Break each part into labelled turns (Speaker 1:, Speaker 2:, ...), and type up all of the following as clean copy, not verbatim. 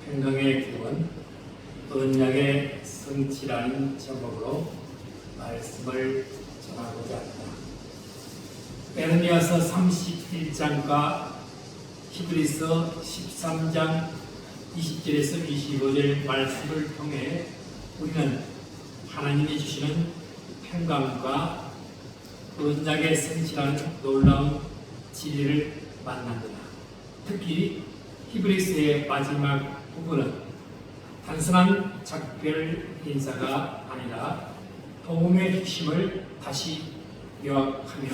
Speaker 1: 평강의 기도는 언약의 성취라는 제목으로 말씀을 전하고자 합니다. 때는 이어서 31장과 히브리서 13장 20절에서 25절 말씀을 통해 우리는 하나님이 주시는 평강과 언약의 성취라는 놀라운 진리를 만납니다. 특히 히브리서의 마지막 부분은 단순한 작별 인사가 아니라 복음의 핵심을 다시 요약하며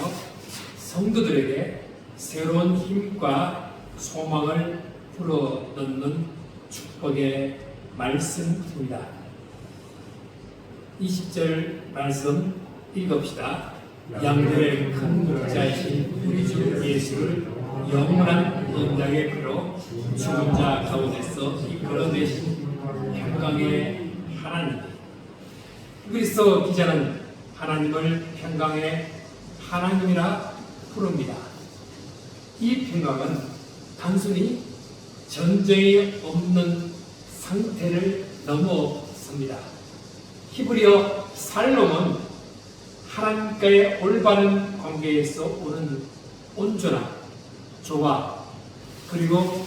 Speaker 1: 성도들에게 새로운 힘과 소망을 불어넣는 축복의 말씀입니다. 20절 말씀 읽읍시다. 양들의 큰 목자이신 우리 주 예수를 영원한 언약의 피로 죽은 자 가운데서 이끌어내신 평강의 하나님. 히브리서 기자는 하나님을 평강의 하나님이라 부릅니다. 이 평강은 단순히 전쟁이 없는 상태를 넘어섭니다. 히브리어 살롬은 하나님과의 올바른 관계에서 오는 온전함, 조화, 그리고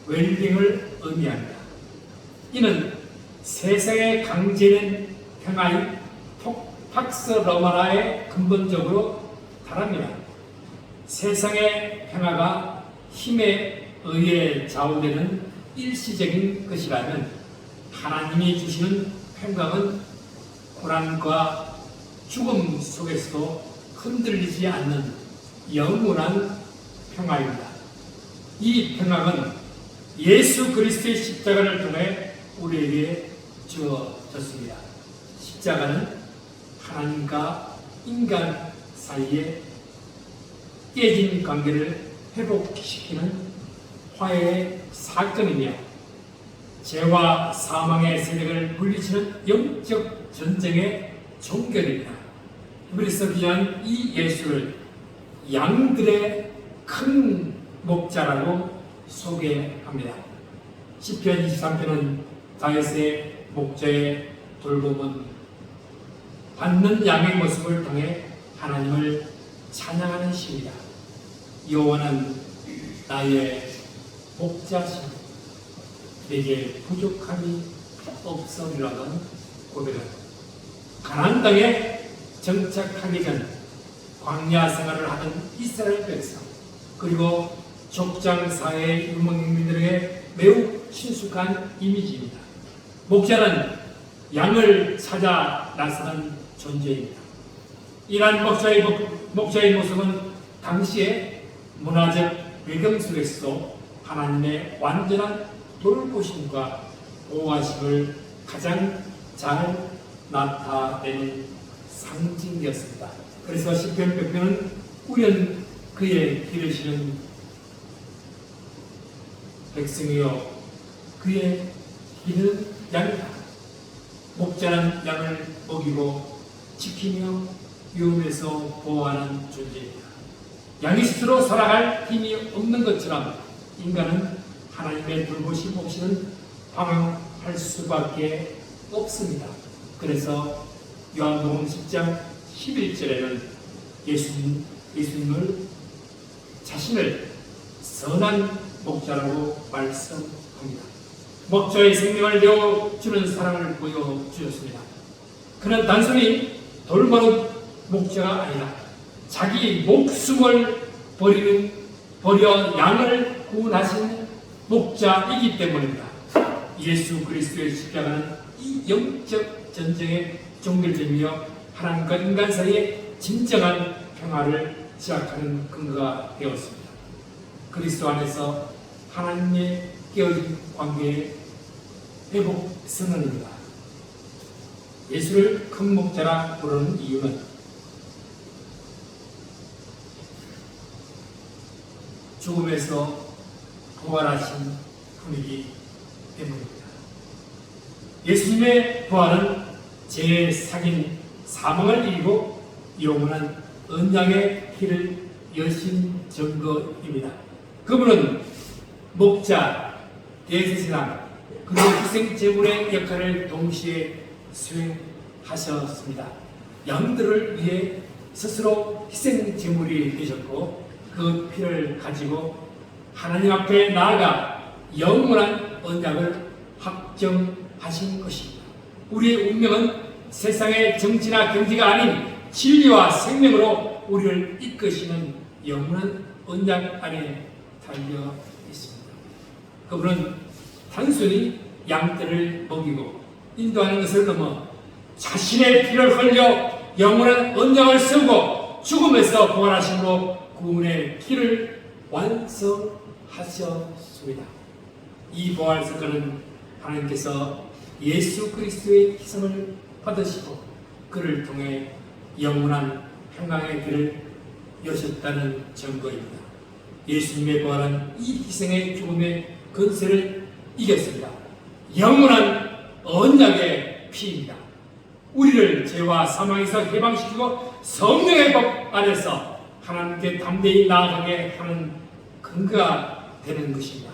Speaker 1: 웰빙을 의미합니다. 이는 세상에 강제된 평화인 팍스 러마라에 근본적으로 다릅니다. 세상의 평화가 힘에 의해 좌우되는 일시적인 것이라면 하나님이 주시는 평강은 고난과 죽음 속에서도 흔들리지 않는 영원한 평화입니다. 이 평강은 예수 그리스도의 십자가를 통해 우리에게 주어졌습니다. 십자가는 하나님과 인간 사이에 깨진 관계를 회복시키는 화해의 사건이며 죄와 사망의 세력을 물리치는 영적 전쟁의 종결입니다. 히브리서 기자는 이 예수를 양들의 큰 목자라고 소개합니다. 시편 23편은 다윗의 목자의 돌봄은 받는 양의 모습을 통해 하나님을 찬양하는 시입니다. 여호와는 나의 목자시니 내게 부족함이 없으리라는 고백은 가나안 땅에 정착하기 전 광야 생활을 하던 이스라엘 백성 그리고 족장 사회의 유목민들에게 매우 친숙한 이미지입니다. 목자는 양을 찾아 나서는 존재입니다. 이러한 목자의 모습은 당시의 문화적 배경 속에서도 하나님의 완전한 돌보심과 보호하심을 가장 잘 나타내는 상징이었습니다. 그래서 시편 100편은 우연 그의 기르시는 백성이요 그의 기르는 양이다. 목자는 양을 먹이고 지키며 위험에서 보호하는 존재입니다. 양이 스스로 살아갈 힘이 없는 것처럼 인간은 하나님의 돌보심 없이는 방황할 수밖에 없습니다. 그래서 요한복음 10장 11절에는 예수님을 자신을 선한 목자라고 말씀합니다. 목자의 생명을 내어주는 사랑을 보여주셨습니다. 그는 단순히 돌보는 목자가 아니라 자기 목숨을 버려 양을 구원하신 목자이기 때문입니다. 예수 그리스도의 십자가는 이 영적 전쟁의 종결점이며 하나님과 인간 사이의 진정한 평화를 시작하는 근거가 되었습니다. 그리스도 안에서 하나님의 깨어진 관계의 회복 선언입니다. 예수를 큰 목자라 부르는 이유는 죽음에서 부활하신 분이기 때문입니다. 예수님의 부활은 죄의 사긴 사망을 이기고 영원한 언약의 길을 여신 증거입니다. 그분은 목자, 대제사장, 그리고 희생 제물의 역할을 동시에 수행하셨습니다. 양들을 위해 스스로 희생 제물이 되셨고 그 피를 가지고 하나님 앞에 나아가 영원한 언약을 확정하신 것입니다. 우리의 운명은 세상의 정치나 경제가 아닌 진리와 생명으로 우리를 이끄시는 영원한 언약 안에 달려 있습니다. 그분은 단순히 양떼를 먹이고 인도하는 것을 넘어 자신의 피를 흘려 영원한 언약을 세우고 죽음에서 부활하심으로 구원의 길을 완성하셨습니다. 이 부활 사건은 하나님께서 예수 그리스도의 희생을 받으시고 그를 통해 영원한 평강의 길을 여셨다는 증거입니다. 예수님의 부활은 이 희생의 죽음의 권세를 이겼습니다. 영원한 언약의 피입니다. 우리를 죄와 사망에서 해방시키고 성령의 법 안에서 하나님께 담대히 나아가게 하는 근거가 되는 것입니다.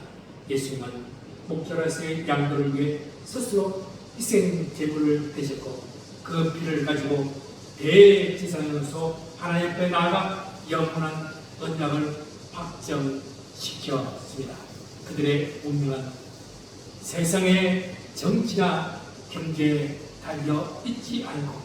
Speaker 1: 예수님은 목자로서의 양들을 위해 스스로 희생 제물을 되셨고 그 피를 가지고 대제사장으로서 하나님 앞에 나아가 영원한 언약을 확정시켰습니다. 그들의 운명은 세상의 정치나 경제에 달려 있지 않고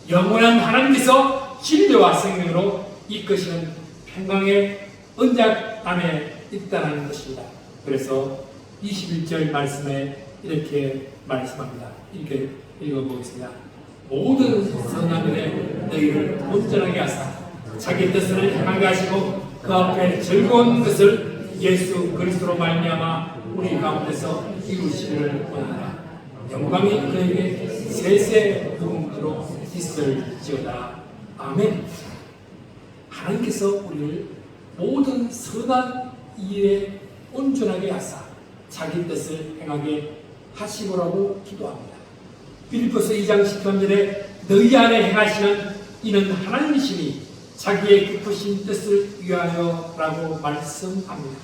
Speaker 1: 영원한 하나님께서 진리와 생명으로 이끄시는 평강의 언약 안에 있다는 것입니다. 그래서 21절 말씀에 이렇게 말씀합니다. 이렇게 읽어보겠습니다. 모든 선한 일에 너희를 온전하게 하사 자기 뜻을 행하게 하시고 그 앞에 즐거운 것을 예수 그리스도로 말미암아 우리 가운데서 이루시기를 원하노라. 영광이 그에게 세세 무궁토록 있을지어다. 아멘. 하나님께서 우리를 모든 선한 일에 온전하게 하사 자기 뜻을 행하게 하시고라고 기도합니다. 빌립보서 2장 13절에 너희 안에 행하시는 이는 하나님이시니 자기의 깊으신 뜻을 위하여라고 말씀합니다.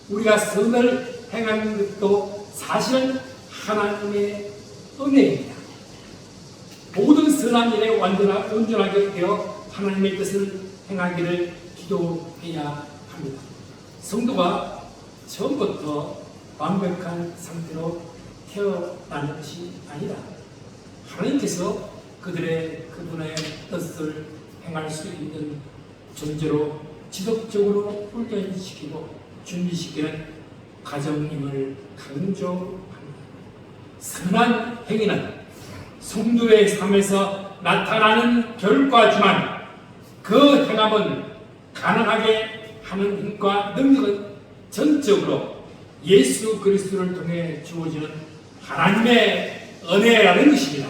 Speaker 1: 우리가 선을 행하는 것도 사실은 하나님의 은혜입니다. 모든 선한 일에 온전하게 되어 하나님의 뜻을 행하기를 기도해야 합니다. 성도가 처음부터 완벽한 상태로 태어나는 것이 아니라 하나님께서 그분의 뜻을 행할 수 있는 존재로 지속적으로 훈련시키고 준비시키는 과정임을 강조합니다. 선한 행위는 성도의 삶에서 나타나는 결과지만 그 행함은 가능하게 하는 힘과 능력은 전적으로 예수 그리스도를 통해 주어지는 하나님의 은혜라는 것입니다.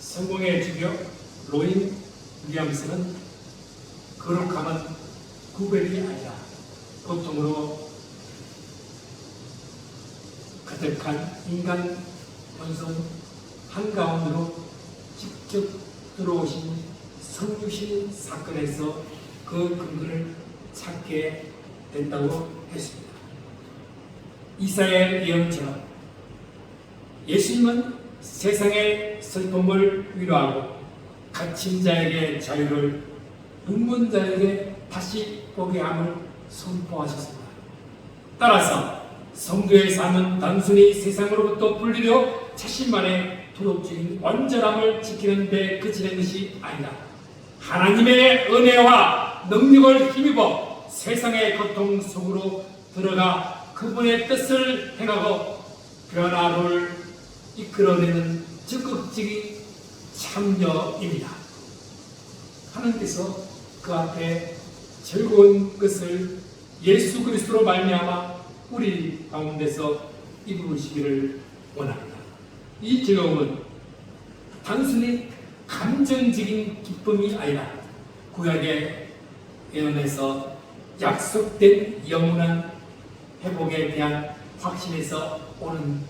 Speaker 1: 성공의 주교 로인 윌리엄스는 거룩함은 구별이 아니라 고통으로 가득한 인간 본성 한가운데로 직접 들어오신 성육신 사건에서 그 근거를 찾게 된다고 했습니다. 이사야의 예언처럼 예수님은 세상의 슬픔을 위로하고 갇힌 자에게 자유를, 눈먼 자에게 다시 보게 함을 선포하셨습니다. 따라서 성도의 삶은 단순히 세상으로부터 분리되어 자신만의 도덕적인 완전함을 지키는 데 그치는 것이 아니다. 하나님의 은혜와 능력을 힘입어 세상의 고통 속으로 들어가 그분의 뜻을 행하고 변화를 이끌어내는 적극적인 참여입니다. 하나님께서 그 앞에 즐거운 것을 예수 그리스도로 말미암아 우리 가운데서 이루시기를 원합니다. 이 즐거움은 단순히 감정적인 기쁨이 아니라 구약의 예언에서 약속된 영원한 회복에 대한 확신에서 오는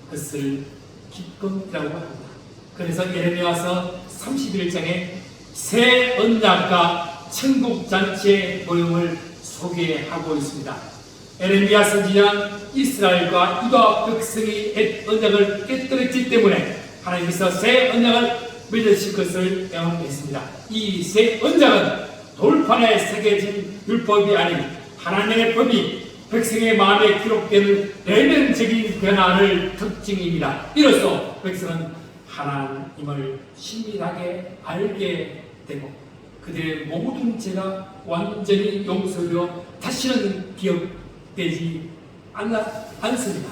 Speaker 1: 것을 기쁨이라고 합니다. 그래서 예레미야서 31장에 새 언약과 천국 잔치의 모형을 소개하고 있습니다. 에레미야 선지자는 이스라엘과 유다 백성이 옛 언약을 깨뜨렸기 때문에 하나님께서 새 언약을 맺으실 것을 예언했습니다. 이 새 언약은 돌판에 새겨진 율법이 아닌 하나님의 법이 백성의 마음에 기록되는 내면적인 변화를 특징입니다. 이로써 백성은 하나님을 신실하게 알게 되고 그들의 모든 죄가 완전히 용서되어 다시는 기억되지 않습니다.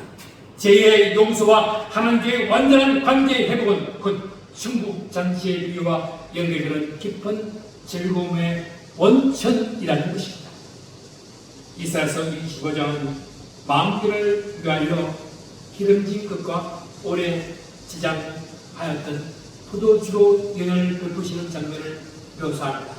Speaker 1: 죄의 용서와 하나님과의 완전한 관계 회복은 곧 천국 잔치의 비유와 연결되는 깊은 즐거움의 원천이라는 것입니다. 이사야서 25장은 만민을 위하여 기름진 것과 오래 지장하였던 포도주로 연을 베푸시는 장면을 묘사합니다.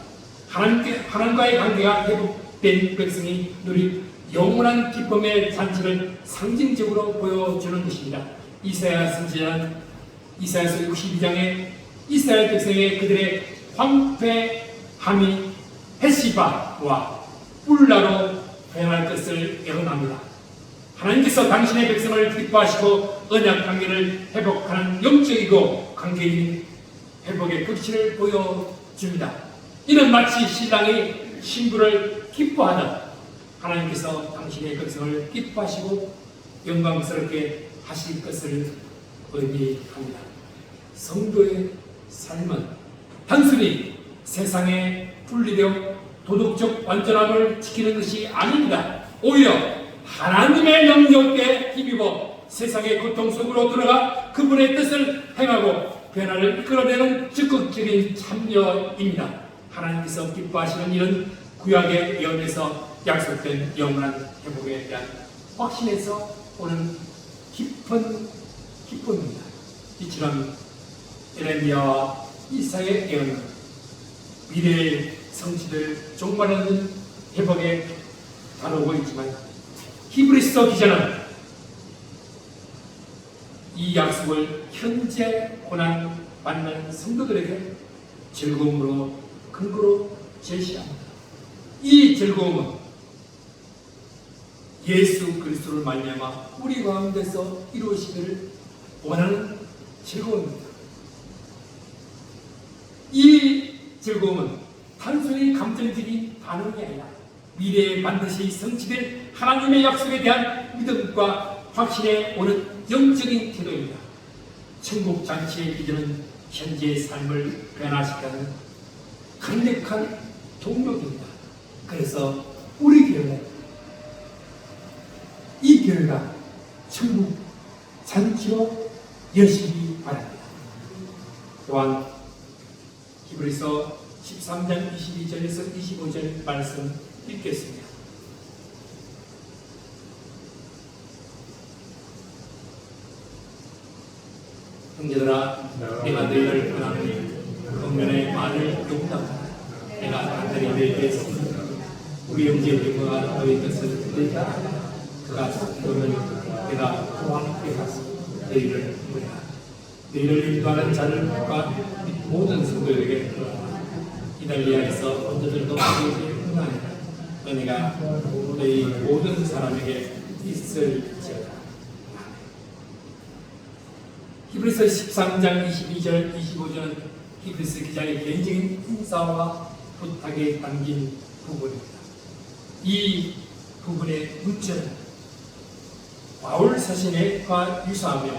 Speaker 1: 하나님과의 관계가 회복된 백성이 누릴 영원한 기쁨의 잔치를 상징적으로 보여주는 것입니다. 이사야 선지자는 이사야서 62장에 이스라엘 백성의 그들의 황폐함이 헤시바와 뿔라로 변할 것을 예언합니다. 하나님께서 당신의 백성을 기뻐하시고 언약 관계를 회복하는 영적이고 관계인 회복의 극치를 보여줍니다. 이는 마치 신랑이 신부를 기뻐하듯 하나님께서 당신의 백성을 기뻐하시고 영광스럽게 하실 것을 의미합니다. 성도의 삶은 단순히 세상에 분리되어 도덕적 완전함을 지키는 것이 아닙니다. 오히려 하나님의 능력에 힘입어 세상의 고통 속으로 들어가 그분의 뜻을 행하고 변화를 이끌어내는 적극적인 참여입니다. 하나님께서 기뻐하시는 일은 구약의 예언에서 약속된 영원한 회복에 대한 확신에서 오는 깊은 기쁨입니다. 이처럼 에레미야와 이사야의 예언은 미래의 성취될 종말하는 회복에 다루고 있지만 히브리서 기자는 이 약속을 현재 고난 받는 성도들에게 즐거움으로 근거로 제시합니다. 이 즐거움은 예수 그리스도를 말미암아 우리 가운데서 이루어지기를 원하는 즐거움입니다. 이 즐거움은 단순히 감정적인 반응이 아니라 미래에 반드시 성취될 하나님의 약속에 대한 믿음과 확신에 오는 영적인 태도입니다. 천국 잔치의 비전은 현재의 삶을 변화시키는 강력한 동력입니다. 그래서 우리 교회 이 교회가 천국 잔치로 여시기 바랍니다. 또한 히브리서 13장 22절에서 25절 말씀 읽겠습니다. 형제들아, 내가 너희를 권하노니 권면의 말을 용납하라. 내가 간단히 너희에게 썼으니 우리 형제 유모가 너희 것을 듣다. 그가 보면 내가 그와 함께 가서 너희를 보내라. 너희를 인도하는 자들과 모든 성도들에게 이달리아에서 언제들도 너희에게 흥하니라. 은혜가 너희 모든 사람에게 있을지어다. 히브리서 13장 22절 25절은 히브리서 기자의 개인적인 인사와 부탁에 담긴 부분입니다. 이 부분의 문제는 바울 사신과 유사하며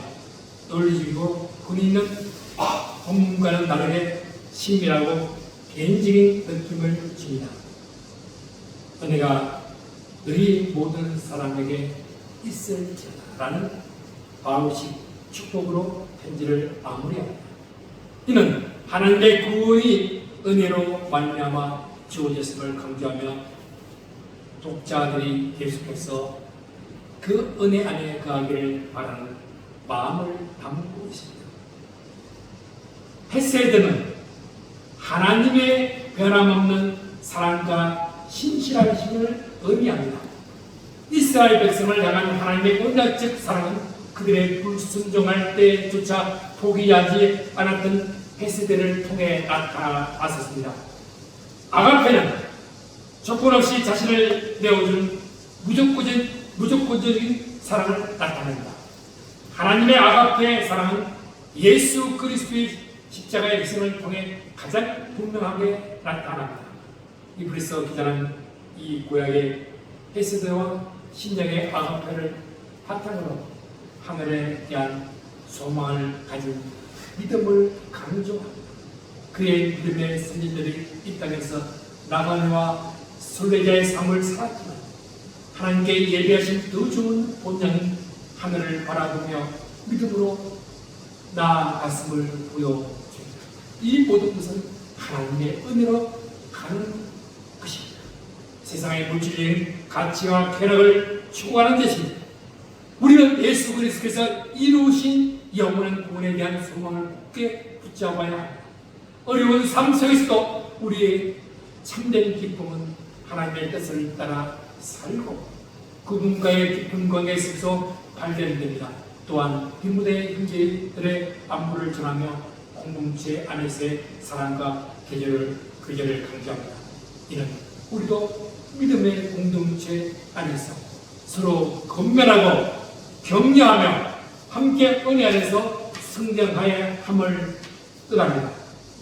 Speaker 1: 논리적이고 권위 있는 본문과는 다르게 친밀하고 개인적인 느낌을 줍니다. 은혜가 너희 모든 사람에게 있을지어다 라는 바울식 축복으로 편지를 마무리합니다. 이는 하나님의 구원이 은혜로 말미암아 주어졌음을 강조하며 독자들이 계속해서 그 은혜 안에 거하기를 바라는 마음을 담고 있습니다. 헤세드는 하나님의 변함없는 사랑과 신실하심을 의미합니다. 이스라엘 백성을 향한 하나님의 언약적 사랑은 그들의 불순종할 때조차 포기하지 않았던 헤세드를 통해 나타났었습니다. 아가페는 조건 없이 자신을 내어준 무조건적인 무조건적인 사랑을 나타낸다. 하나님의 아가페의 사랑은 예수 그리스도의 십자가의 희생을 통해 가장 분명하게 나타납니다. 이브리서 기자는 이 구약의 헤세드와 신약의 아가페를 바탕으로 하늘에 대한 소망을 가진 믿음을 강조합니다. 그의 믿음의 선진들이 이 땅에서 나가네와 순례자의 삶을 살았지만 하나님께 예비하신 더 좋은 본향인 하늘을 바라보며 믿음으로 나아갔음을 보여줍니다. 이 모든 것은 하나님의 은혜로 가는 것입니다. 세상의 물질적인 가치와 쾌락을 추구하는 대신 우리는 예수 그리스도께서 이루신 영원한 구원에 대한 소망을 굳게 붙잡아야 합니다. 어려운 삶 속에서도 우리의 참된 기쁨은 하나님의 뜻을 따라 살고 그분과의 깊은 관계 속에서 발견됩니다. 또한 빈무대 형제들의 안부를 전하며 공동체 안에서의 사랑과 계절을 강조합니다. 이는 우리도 믿음의 공동체 안에서 서로 건면하고 격려하며 함께 은혜 안에서 성장하여야 함을 뜻합니다.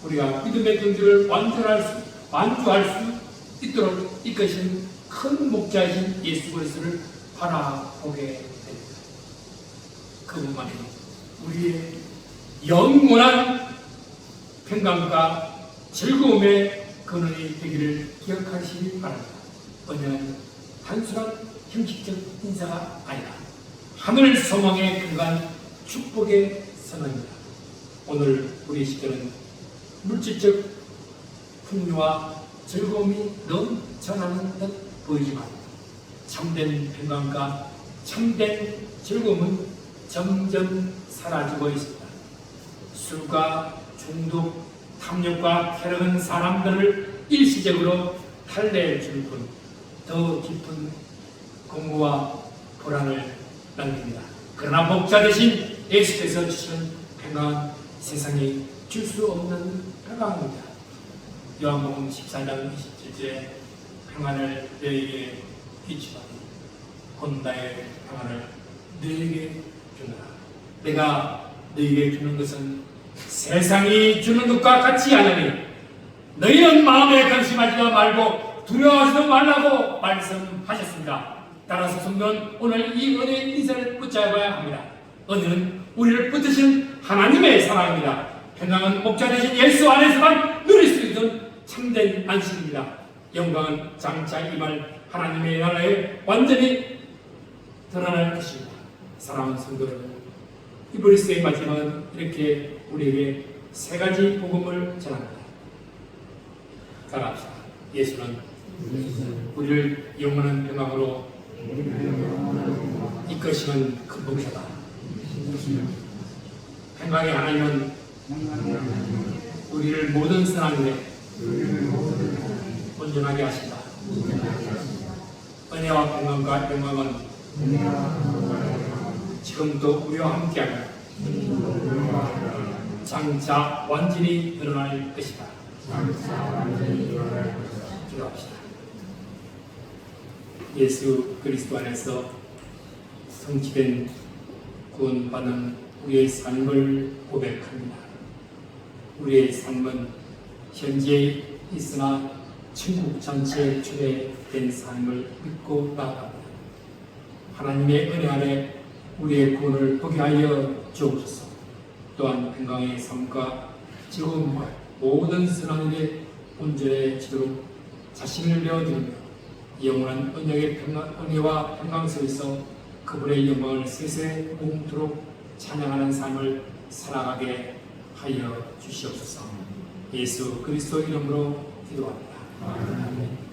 Speaker 1: 우리가 믿음의 경주를 완주할 수 있도록 이끄신 큰 목자이신 예수 그리스도를 바라보게 됩니다. 그분만이 우리의 영원한 평강과 즐거움의 근원이 되기를 기억하시기 바랍니다. 언제는 단순한 형식적 인사가 아니라 하늘 소망에 근간 축복의 선언입니다. 오늘 우리 시대는 물질적 풍요와 즐거움이 넘쳐나는 듯 보이지만 참된 평강과 참된 즐거움은 점점 사라지고 있습니다. 술과 중독, 탐욕과 쾌락은 사람들을 일시적으로 탈레해 줄 뿐 더 깊은 공고와 불안을 남깁니다. 그러나 목자 대신 예수께서 주시는 평강은 세상이 줄 수 없는 평강입니다. 요한복음 14장 27절에 평안을 너에게 끼치노니 곧 나의 평안을 너에게 주노라. 내가 너에게 주는 것은 세상이 주는 것과 같지 않으니 너희는 마음에 근심하지도 말고 두려워하지도 말라고 말씀하셨습니다. 따라서 성도는 오늘 이 은혜의 인사를 붙잡아야 합니다. 은혜는 우리를 붙드신 하나님의 사랑입니다. 평강은 목자 되신 예수 안에서만 누릴 수 있는 참된 안식입니다. 영광은 장차 임할 하나님의 나라에 완전히 드러날 것입니다. 사랑하는 성도들, 이브리스의 마지막은 이렇게 우리에게 세 가지 복음을 전합니다. 따라합시다. 예수는 우리를 영원한 평강으로 이끄시는 큰 목자다. 평강의 하나님은 우리를 모든 선함에 온전하게 하신다. 은혜와 평강과 영광은 지금도 우리와 함께하며 장차 완전히 드러날 것이다. 기도합시다. 예수 그리스도 안에서 성취된 구원받는 우리의 삶을 고백합니다. 우리의 삶은 현재 있으나 천국 전체에 초대된 삶을 믿고 나아갑니다. 하나님의 은혜 아래 우리의 구원을 보게 하여 주옵소서. 또한 평강의 삶과 즐거움과 모든 선한 일에 온전해지도록 자신을 내어드리며 영원한 은혜와 평강 속에서 그분의 영광을 세세 몸도록 찬양하는 삶을 살아가게 하여 주시옵소서. 예수 그리스도 이름으로 기도합니다. 아멘.